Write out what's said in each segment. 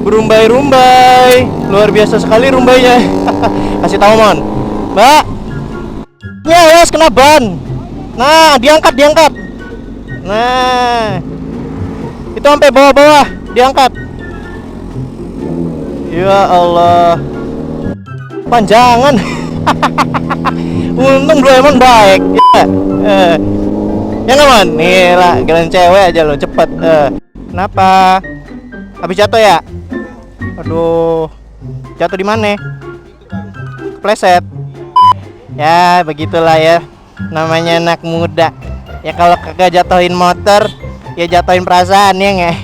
Berumbai-rumbai. Luar biasa sekali rumbainya. Kasih tahu, Mon. Mbak. Ya, wes kena ban. Nah, diangkat. Nah. Itu sampai bawah-bawah, diangkat. Ya Allah. Panjangan. Untung Doraemon baik. Ya. Ya nggak, Mon? Nih lah, kalian cewek aja lo, cepet. Kenapa? Habis jatuh ya? Aduh. Jatuh di mana? Pleset. Ya, begitulah ya. Namanya anak muda. Ya kalau kagak jatuhin motor, ya jatuhin perasaan ya nggak?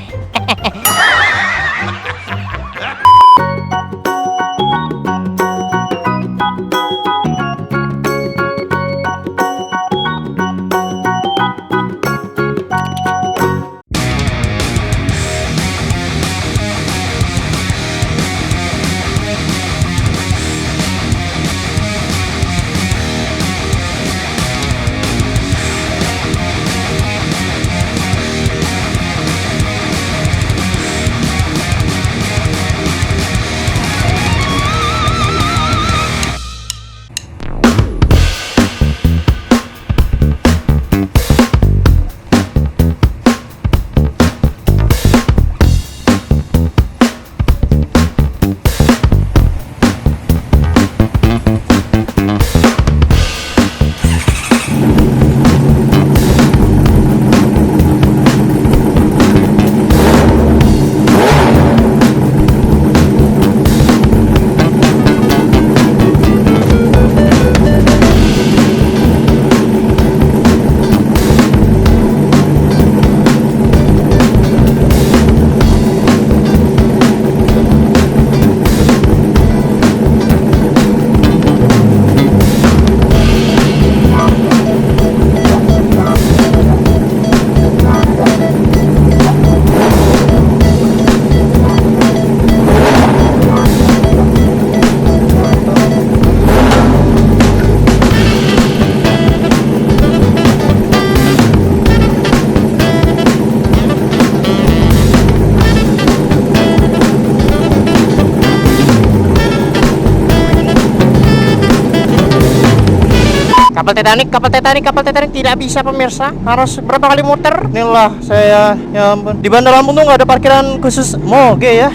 Kapal Titanic tidak bisa pemirsa, harus berapa kali muter. Inilah saya, ya ampun. Di Bandar Lampung tuh nggak ada parkiran khusus moge ya.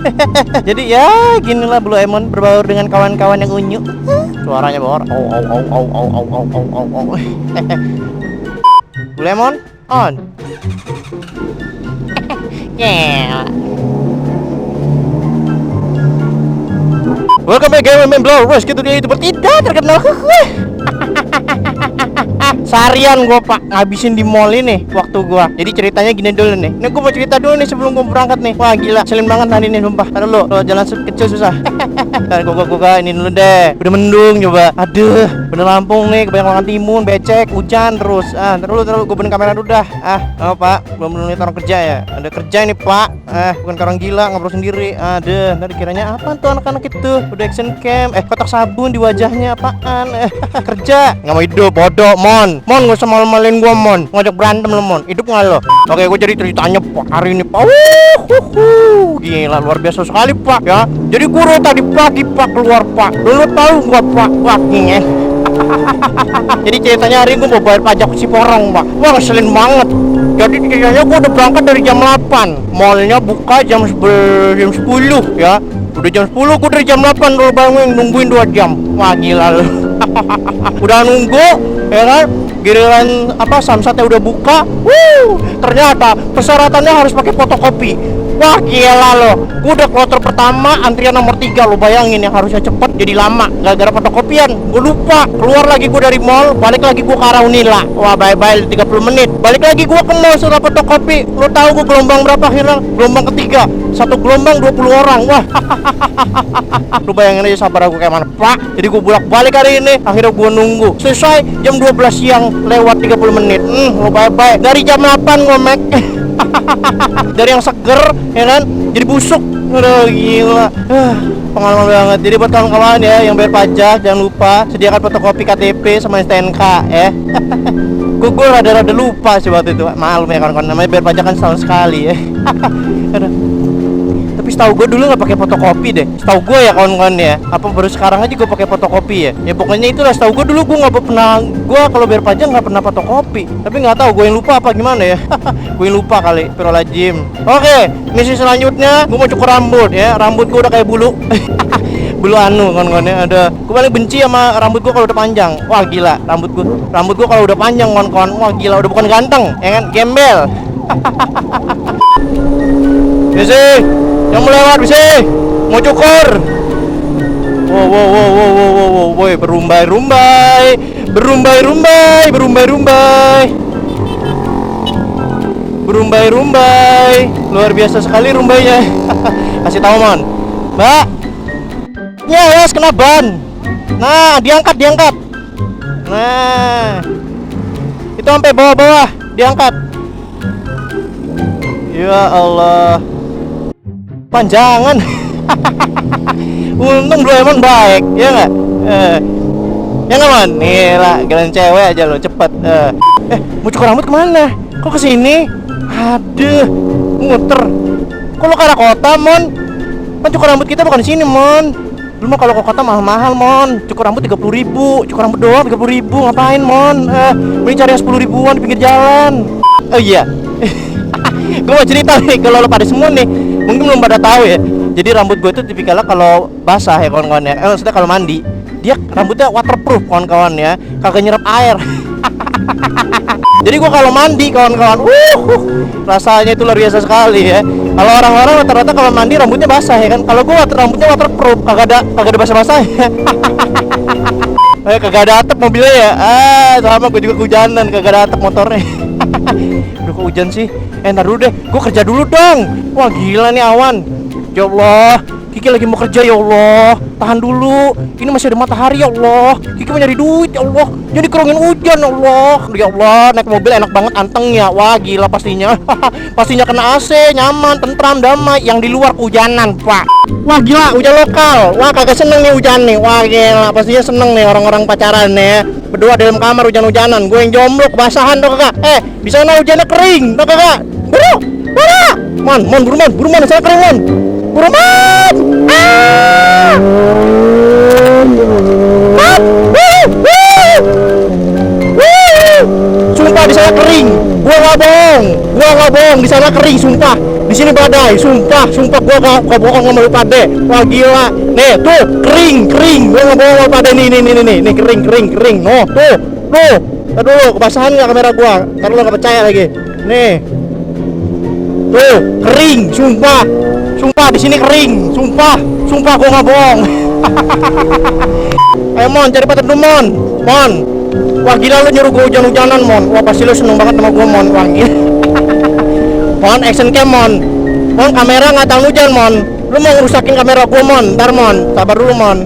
Jadi ya ginilah Doraemon berbaur dengan kawan-kawan yang unyu. Suaranya bor. Doraemon on. Yeah. Welcome back game Blow Rush, gitu dia itu tidak terkenal. Seharian gue pak ngabisin di mall ini waktu gue. Jadi ceritanya gini dulu nih. Nih gue mau cerita dulu nih sebelum gue berangkat nih. Wah gila, selin banget tadi nih sumpah. Taruh lu, jalan kecil susah. Ntar gue ini dulu deh. Udah mendung coba. Aduh, bener Lampung nih, kebanyakan timun, becek, hujan terus. Terus gue bener kamera dulu dah. Oh pak, belum lihat orang kerja ya. Ada kerja ini pak. Bukan orang gila ngobrol sendiri. Aduh, ntar dikiranya apa tuh anak-anak itu? Udah action cam. Kotak sabun di wajahnya apaan? Kerja. Nggak mau hidup, bodoh, Mon, gak usah malu-maluin gua, Mon. Ngajak berantem lo, Mon. Hidup nggak lo? Oke, gua jadi ceritanya pak hari ini, pak. Gila, luar biasa sekali, pak ya. Jadi guru tadi pagi, pak, keluar, pak. Dulu tahu gua, pak, Jadi ceritanya hari ini gua mau bayar pajak si porong, pak. Wah, ngeselin banget. Jadi ceritanya gua udah berangkat dari jam 8. Mallnya buka jam 10 ya. Udah jam 10, gua dari jam 8 dulu bangun nungguin 2 jam. Wah, gila lo. Udah nunggu ya kan, giliran samsatnya udah buka. Ternyata persyaratannya harus pakai fotokopi. Wah gila lo, gue udah kloter pertama antrian nomor 3 lo, bayangin yang harusnya cepet jadi lama gara-gara fotokopian. Gue lupa, keluar lagi gue dari mall, balik lagi gue ke arah Unila. Wah bye-bye 30 menit, balik lagi gue ke mall sudah fotokopi. Lo tahu gue gelombang berapa akhirnya? Gelombang ketiga, satu gelombang 20 orang. Wah lo bayangin aja sabar aku kayak mana pak. Jadi gue bolak-balik hari ini, akhirnya gue nunggu selesai jam 12 siang lewat 30 menit. Lo bye-bye dari jam 8 gue make. Dari yang seger ya kan jadi busuk. Aduh gila, pengalaman banget. Jadi buat kawan-kawan ya yang bayar pajak, jangan lupa sediakan fotokopi KTP sama STNK ya. Gue rada-rada lupa sih waktu itu, maklum ya kawan-kawan, namanya bayar pajak kan setahun sekali ya. Aduh. Tapi setahu gue dulu nggak pakai fotokopi deh. Setahu gue ya kawan-kawan ya. Apa baru sekarang aja gue pakai fotokopi ya? Ya pokoknya itulah. Setahu gue dulu gue nggak pernah. Gue kalau bayar pajak nggak pernah fotokopi. Tapi nggak tahu gue yang lupa apa gimana ya. Gue yang lupa kali. Pirolajim. Oke, misi selanjutnya gue mau cukur rambut ya. Rambut gue udah kayak bulu. Bulu anu kawan-kawan ya. Ada. Gue paling benci sama rambut gue kalau udah panjang. Wah gila, rambut gue kalau udah panjang kawan-kawan. Wah gila, udah bukan ganteng, ya kan? Gembel. Bisi, yang melewat Bisi, mau cukur. Wow, boy, berumbai-rumbai, luar biasa sekali rumbainya. Kasih tahu mon, Mbak. Ya, wes kena ban. Nah, diangkat. Nah, itu sampai bawah-bawah, diangkat. Ya Allah, panjangan. Untung Doraemon baik, ya nggak? Ya nggak man? Nih lah, giliran cewek aja lo cepet. Mau cukur rambut kemana? Kok kesini? Aduh, muter. Kok lo ke arah kota, mon? Kan cukur rambut kita bukan di sini, mon. Lu mah kalau ke kota mahal-mahal, mon. Cukur rambut 30.000, cukur rambut doang 30.000, ngapain, mon? Mending cari yang 10.000-an di pinggir jalan. Oh iya. Gue mau cerita nih, kalau lo pada semua nih mungkin belum pada tahu ya. Jadi rambut gue itu tipikalnya kalau basah ya kawan-kawan ya. Maksudnya kalau mandi, dia rambutnya waterproof kawan-kawan ya, kagak nyerap air. Jadi gue kalau mandi kawan-kawan, rasanya itu luar biasa sekali ya. Kalau orang-orang rata-rata kalau mandi rambutnya basah ya kan. Kalau gue rambutnya waterproof, kagak ada basah-basahnya. Kagak ada atap mobilnya ya. Sama gue juga kehujanan, kagak ada atap motornya. Udah kok hujan sih. Ntar dulu deh, gue kerja dulu dong. Wah gila nih awan. Ya Allah, Kiki lagi mau kerja ya Allah. Tahan dulu, ini masih ada matahari ya Allah. Kiki mau nyari duit ya Allah. Jadi kerongin hujan ya Allah. Ya Allah, naik mobil enak banget antengnya. Wah gila pastinya. Pastinya kena AC, nyaman, tentram, damai. Yang di luar kehujanan pak. Wah gila, hujan lokal. Wah kagak seneng nih hujan nih. Wah gila, pastinya seneng nih orang-orang pacaran nih. Berdua dalam kamar hujan-hujanan. Gue yang jomblo kebasahan tuh kakak. Di sana hujannya kering tuh kakak. Buru, buru man, sana kering man. Buru man. Sumpah di sana kering. Gua nggak bohong. Di sana kering, sumpah. Di sini badai, sumpah gua nggak bohong sama lu pade. Wah gila. Nih, tuh kering. Gua nggak bohong sama pade nih, kering. No, tuh. Ntar dulu, kebasahan nggak kamera gua? Ntar lu nggak percaya lagi. Nih. Tuh, kering, sumpah di sini kering, sumpah gua nggak bohong. Ayo mon, cari paten dulu mon. Wah gila lu nyuruh gua hujan-hujanan mon. Wah pasti lu seneng banget sama gua mon. Wah gila. Mon, action cam mon. Kamera nggak tahu hujan mon. Lu mau ngerusakin kamera gua mon. Ntar mon, sabar dulu mon.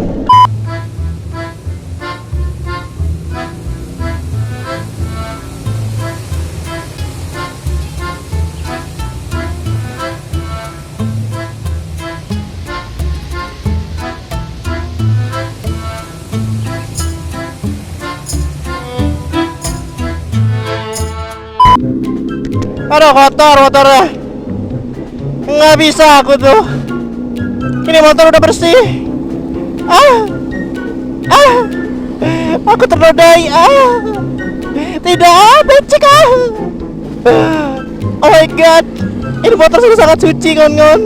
Aduh motornya. Nggak bisa aku tuh. Ini motor udah bersih. Aku ternodai. Tidak, becek. Oh my god. Ini motor sangat suci kawan-kawan.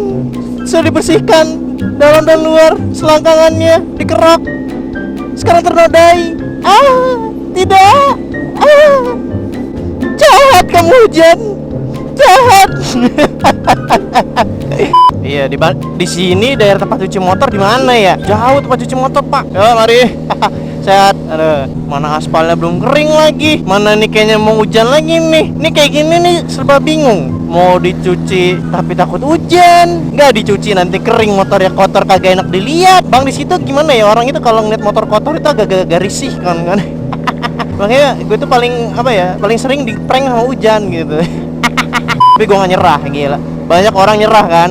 Sudah dibersihkan dalam dan luar, selangkangannya dikerok. Sekarang ternodai. Tidak. Jahat kamu hujan. Jahat. Iya di sini daerah tempat cuci motor di mana ya? Jauh tempat cuci motor pak. Yo mari. Sehat. Aduh, mana aspalnya belum kering lagi. Mana nih kayaknya mau hujan lagi nih. Ini kayak gini nih serba bingung. Mau dicuci tapi takut hujan. Nggak dicuci nanti kering motornya kotor kagak enak dilihat. Bang di situ gimana ya orang itu kalau ngeliat motor kotor itu agak risih kan? Makanya gue tuh paling sering di prank sama hujan gitu. Tapi gue gak nyerah, gila. Banyak orang nyerah kan.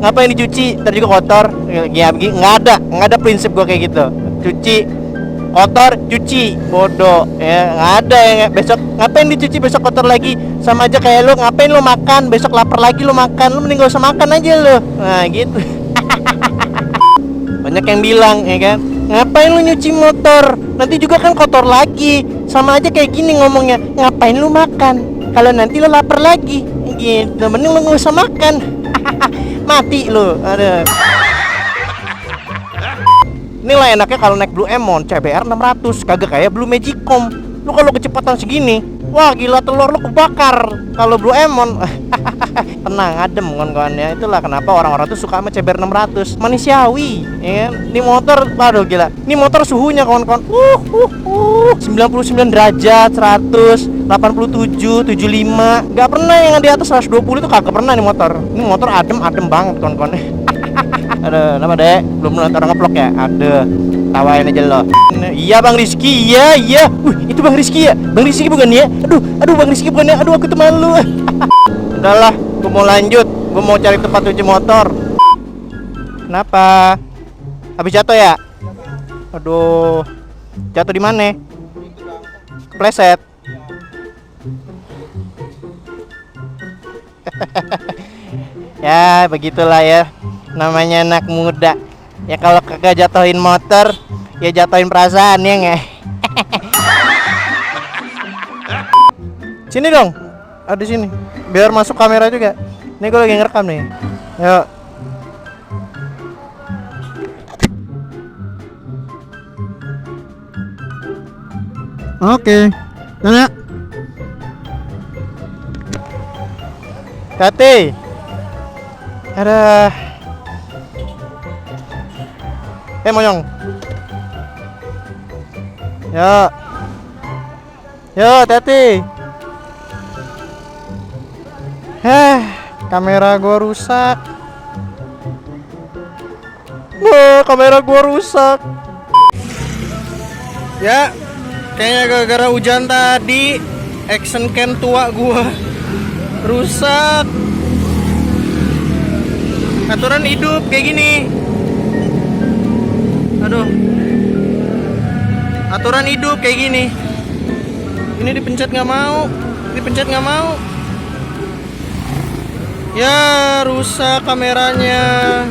Ngapain dicuci, ntar juga kotor. Ya, nggak ada prinsip gue kayak gitu. Cuci kotor cuci, bodoh ya. Nggak ada ya, besok ngapain dicuci, besok kotor lagi. Sama aja kayak lu, ngapain lu makan besok lapar lagi lu makan, lu mending gak usah makan aja lu. Nah gitu. Banyak yang bilang ya kan, ngapain lu nyuci motor, nanti juga kan kotor lagi. Sama aja kayak gini ngomongnya, ngapain lu makan kalau nanti lu lapar lagi gitu, mending lu gak usah makan. Mati lu. Aduh. Inilah enaknya kalau naik Blue Emon CBR 600, kagak kayak Blue Magicom. Lu kalau kecepatan segini, wah gila, telur lu kebakar. Kalau Blue Emon tenang, adem kawan-kawan ya. Itulah kenapa orang-orang tuh suka sama CBR 600, manusiawi ya kan? Ini motor, waduh gila. Ini motor suhunya kawan-kawan 99 derajat, 100, 87, 75. Gak pernah yang di atas 120 itu, kagak pernah nih motor. Ini motor adem banget kawan-kawan. Aduh, nama dek, belum nonton orang ngeplok ya? Aduh, tawain aja lo. Iya Bang Rizky, iya. Itu Bang Rizky ya? Bang Rizky bukan ya? Aduh Bang Rizky bukan ya? Aduh, aku tuh malu. Udahlah, gue mau lanjut. Gue mau cari tempat cuci motor. Kenapa? Habis jatuh ya? Aduh, jatuh di mana? Kepleset. Ya, begitulah ya. Namanya anak muda. Ya kalau kagak jatuhin motor, ya jatuhin perasaan ya nggak? Sini dong. Ada sini. Biar masuk kamera juga. Ini gue lagi ngerekam nih. Yuk. Oke. Nanya. Tati. Ada. Monyong. Yo, Tati. Kamera gua rusak. Kamera gua rusak. Ya, kayaknya gara-gara hujan tadi, action cam tua gua rusak. Aturan hidup kayak gini. Aduh. Aturan hidup kayak gini. Ini dipencet nggak mau. Ya, rusak kameranya.